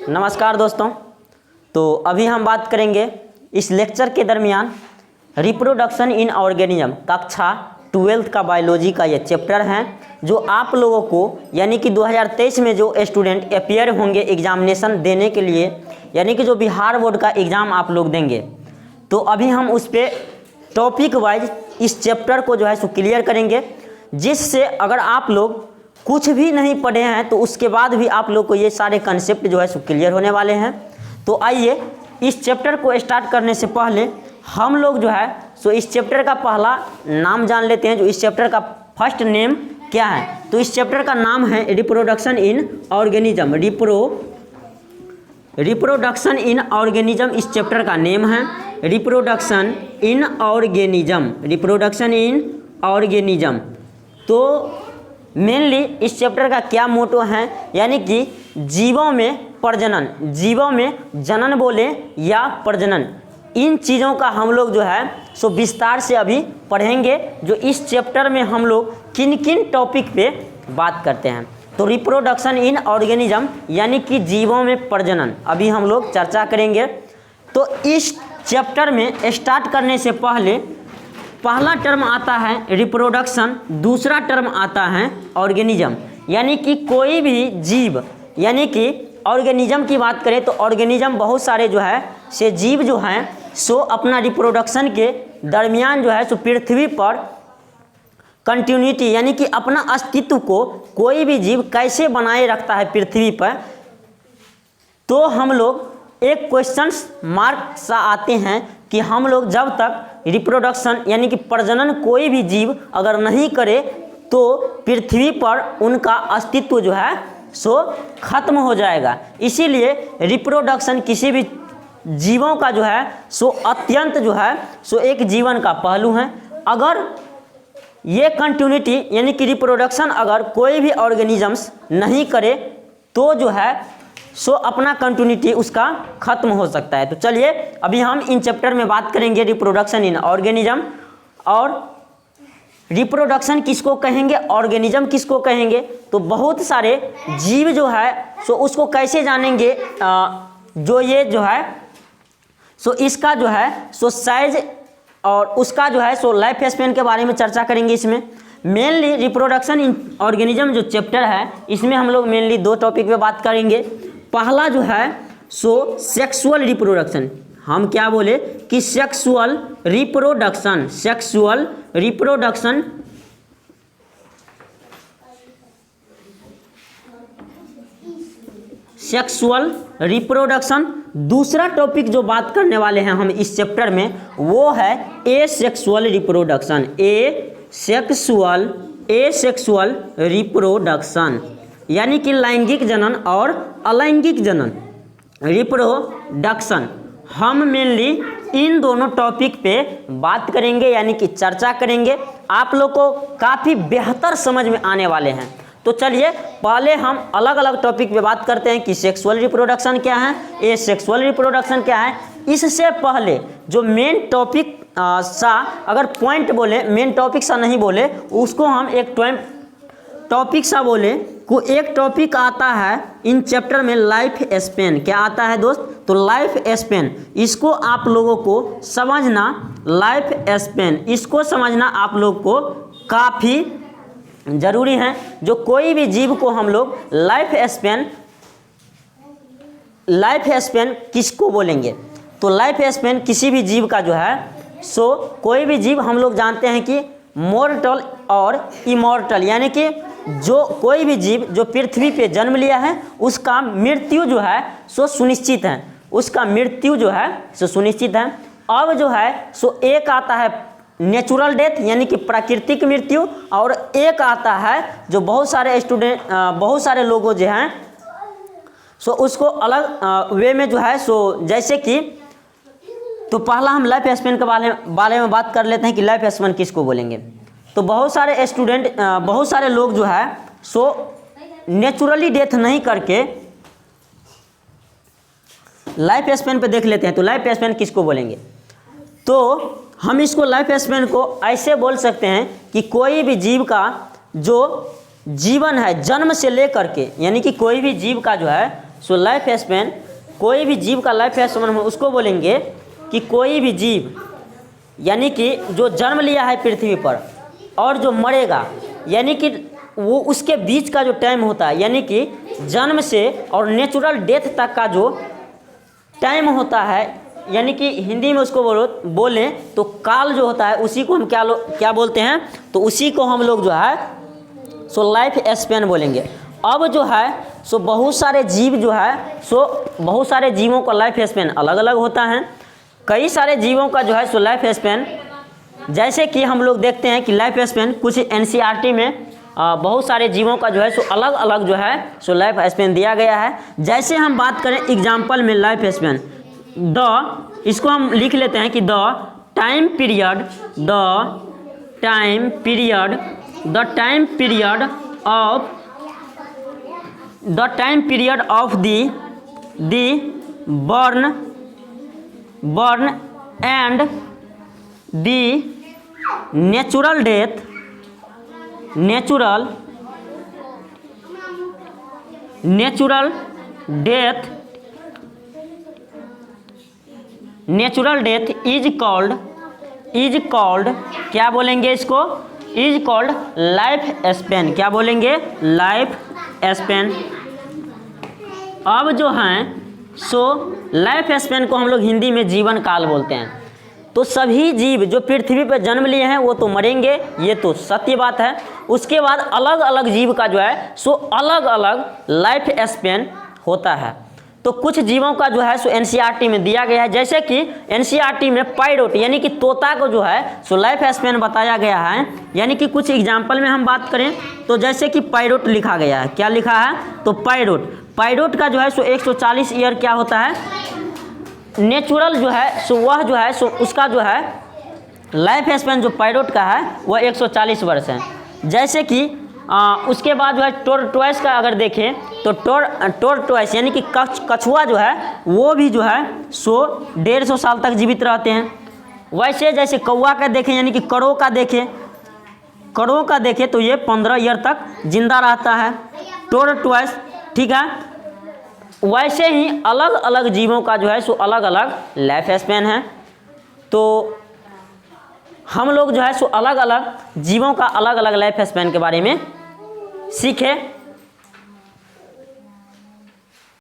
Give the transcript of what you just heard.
नमस्कार दोस्तों। तो अभी हम बात करेंगे इस लेक्चर के दरमियान रिप्रोडक्शन इन ऑर्गेनिज्म कक्षा 12th का बायोलॉजी का ये चैप्टर है, जो आप लोगों को यानी कि 2023 में जो स्टूडेंट अपियर होंगे एग्जामिनेशन देने के लिए, यानी कि जो बिहार बोर्ड का एग्ज़ाम आप लोग देंगे, तो अभी हम उस पर टॉपिक वाइज इस चैप्टर को जो है सो क्लियर करेंगे, जिससे अगर आप लोग कुछ भी नहीं पढ़े हैं तो उसके बाद भी आप लोग को ये सारे कंसेप्ट जो है सो क्लियर होने वाले हैं। तो आइए इस चैप्टर को स्टार्ट करने से पहले हम लोग जो है सो इस चैप्टर का पहला नाम जान लेते हैं। जो इस चैप्टर का फर्स्ट नेम क्या है, तो इस चैप्टर का नाम है reproduction in organism. Reproduction in organism इस चैप्टर का नेम है। Reproduction in organism. तो मेनली इस चैप्टर का क्या मोटो है, यानी कि जीवों में प्रजनन, जीवों में जनन बोले या प्रजनन, इन चीज़ों का हम लोग जो है सो विस्तार से अभी पढ़ेंगे। जो इस चैप्टर में हम लोग किन किन टॉपिक पे बात करते हैं, तो रिप्रोडक्शन इन ऑर्गेनिज्म यानी कि जीवों में प्रजनन अभी हम लोग चर्चा करेंगे। तो इस चैप्टर में स्टार्ट करने से पहले पहला टर्म आता है रिप्रोडक्शन, दूसरा टर्म आता है ऑर्गेनिज्म, यानी कि कोई भी जीव, यानी कि ऑर्गेनिज्म की बात करें तो ऑर्गेनिज्म बहुत सारे जो है से जीव जो हैं सो अपना रिप्रोडक्शन के दरमियान जो है सो पृथ्वी पर कंटिन्यूटी यानी कि अपना अस्तित्व को कोई भी जीव कैसे बनाए रखता है पृथ्वी पर। तो हम लोग एक क्वेश्चंस मार्क सा आते हैं कि हम लोग जब तक रिप्रोडक्शन यानी कि प्रजनन कोई भी जीव अगर नहीं करे तो पृथ्वी पर उनका अस्तित्व जो है सो खत्म हो जाएगा। इसीलिए रिप्रोडक्शन किसी भी जीवों का जो है सो अत्यंत जो है सो एक जीवन का पहलू है। अगर ये कंटिन्यूटी यानी कि रिप्रोडक्शन अगर कोई भी ऑर्गेनिजम्स नहीं करे तो जो है सो अपना कंटिन्यूटी उसका खत्म हो सकता है। तो चलिए अभी हम इन चैप्टर में बात करेंगे रिप्रोडक्शन इन ऑर्गेनिज्म। और रिप्रोडक्शन किसको कहेंगे, ऑर्गेनिज्म किसको कहेंगे, तो बहुत सारे जीव जो है सो उसको कैसे जानेंगे, जो ये जो है सो इसका जो है सो साइज और उसका जो है सो लाइफ स्पेन के बारे में चर्चा करेंगे। इसमें मेनली रिप्रोडक्शन इन ऑर्गेनिज्म जो चैप्टर है इसमें हम लोग मेनली दो टॉपिक पे बात करेंगे। पहला जो है सो सेक्सुअल रिप्रोडक्शन, हम क्या बोले कि सेक्सुअल रिप्रोडक्शन, सेक्सुअल रिप्रोडक्शन। दूसरा टॉपिक जो बात करने वाले हैं हम इस चैप्टर में वो है एसेक्सुअल रिप्रोडक्शन। एसेक्सुअल रिप्रोडक्शन यानी कि लैंगिक जनन और अलैंगिक जनन रिप्रोडक्शन। हम मेनली इन दोनों टॉपिक पे बात करेंगे यानी कि चर्चा करेंगे, आप लोग को काफ़ी बेहतर समझ में आने वाले हैं। तो चलिए पहले हम अलग अलग टॉपिक पे बात करते हैं कि सेक्सुअल रिप्रोडक्शन क्या है, एसेक्सुअल रिप्रोडक्शन क्या है। इससे पहले जो मेन टॉपिक सा अगर पॉइंट बोले, मेन टॉपिक सा नहीं बोले, उसको हम एक टॉपिक सा बोले को एक टॉपिक आता है इन चैप्टर में लाइफ स्पेन। क्या आता है दोस्त, तो लाइफ स्पेन, इसको आप लोगों को समझना, लाइफ स्पेन इसको समझना आप लोग को काफ़ी ज़रूरी है। जो कोई भी जीव को हम लोग लाइफ स्पेन किसको बोलेंगे, तो लाइफ स्पेन किसी भी जीव का जो है सो कोई भी जीव हम लोग जानते हैं कि मॉर्टल और इमॉर्टल, यानी कि जो कोई भी जीव जो पृथ्वी पे जन्म लिया है उसका मृत्यु जो है सो सुनिश्चित है, उसका मृत्यु जो है सो सुनिश्चित है। अब जो है सो एक आता है नेचुरल डेथ यानी कि प्राकृतिक मृत्यु, और एक आता है जो बहुत सारे लोगों जो हैं सो उसको अलग वे में जो है सो जैसे कि, तो पहला हम लाइफ स्पेन के बारे में बात कर लेते हैं कि लाइफ स्पेन किसको बोलेंगे। तो बहुत सारे लोग जो है सो नेचुरली डेथ नहीं करके लाइफ स्पेन पे देख लेते हैं। तो लाइफ स्पेन किसको बोलेंगे, तो हम इसको लाइफ स्पेन को ऐसे बोल सकते हैं कि कोई भी जीव का जो जीवन है जन्म से लेकर के, यानी कि कोई भी जीव का जो है सो लाइफ स्पैन, कोई भी जीव का लाइफ स्पैन हम उसको बोलेंगे कि कोई भी जीव यानी कि जो जन्म लिया है पृथ्वी पर और जो मरेगा, यानी कि वो उसके बीच का जो टाइम होता है, यानी कि जन्म से और नेचुरल डेथ तक का जो टाइम होता है, यानी कि हिंदी में उसको बोलें तो काल जो होता है, उसी को हम क्या बोलते हैं, तो उसी को हम लोग जो है सो लाइफ स्पैन बोलेंगे। अब जो है सो बहुत सारे जीव जो है सो बहुत सारे जीवों का लाइफ स्पैन अलग अलग होता है। कई सारे जीवों का जो है सो लाइफ स्पैन, जैसे कि हम लोग देखते हैं कि लाइफ स्पैन कुछ एनसीईआरटी में बहुत सारे जीवों का जो है सो अलग अलग जो है सो लाइफ स्पैन दिया गया है। जैसे हम बात करें एग्जाम्पल में लाइफ स्पैन, इसको हम लिख लेते हैं कि the time period of the burn and the natural death is called क्या बोलेंगे इसको, इज कॉल्ड लाइफ स्पैन। क्या बोलेंगे, लाइफ स्पैन। अब जो हैं सो लाइफ स्पैन को हम लोग हिंदी में जीवन काल बोलते हैं। तो सभी जीव जो पृथ्वी पर जन्म लिए हैं वो तो मरेंगे, ये तो सत्य बात है। उसके बाद अलग अलग जीव का जो है सो अलग अलग लाइफ स्पैन होता है। तो कुछ जीवों का जो है सो एनसीईआरटी में दिया गया है, जैसे कि एनसीईआरटी में पैरोट यानी कि तोता को जो है सो लाइफ स्पैन बताया गया है। यानी कि कुछ एग्जाम्पल में हम बात करें तो जैसे कि पैरोट लिखा गया है, क्या लिखा है, तो पैरोट का जो है सो 140 ईयर क्या होता है, नेचुरल जो है सो वह जो है सो उसका जो है लाइफ स्पैन जो पैरोट का है वह 140 वर्ष है। जैसे कि उसके बाद जो है टोर्टोइस का अगर देखें तो टोर्टोइस यानी कि कछुआ जो है वो भी जो है सो 150 साल तक जीवित रहते हैं। वैसे जैसे कौवा का देखें यानी कि करो का देखें तो ये 15 ईयर तक जिंदा रहता है टोर्टोइस, ठीक है। वैसे ही अलग अलग जीवों का जो है सो अलग अलग लाइफ स्पैन है। तो हम लोग जो है सो अलग अलग जीवों का अलग अलग लाइफ स्पैन के बारे में सीखे।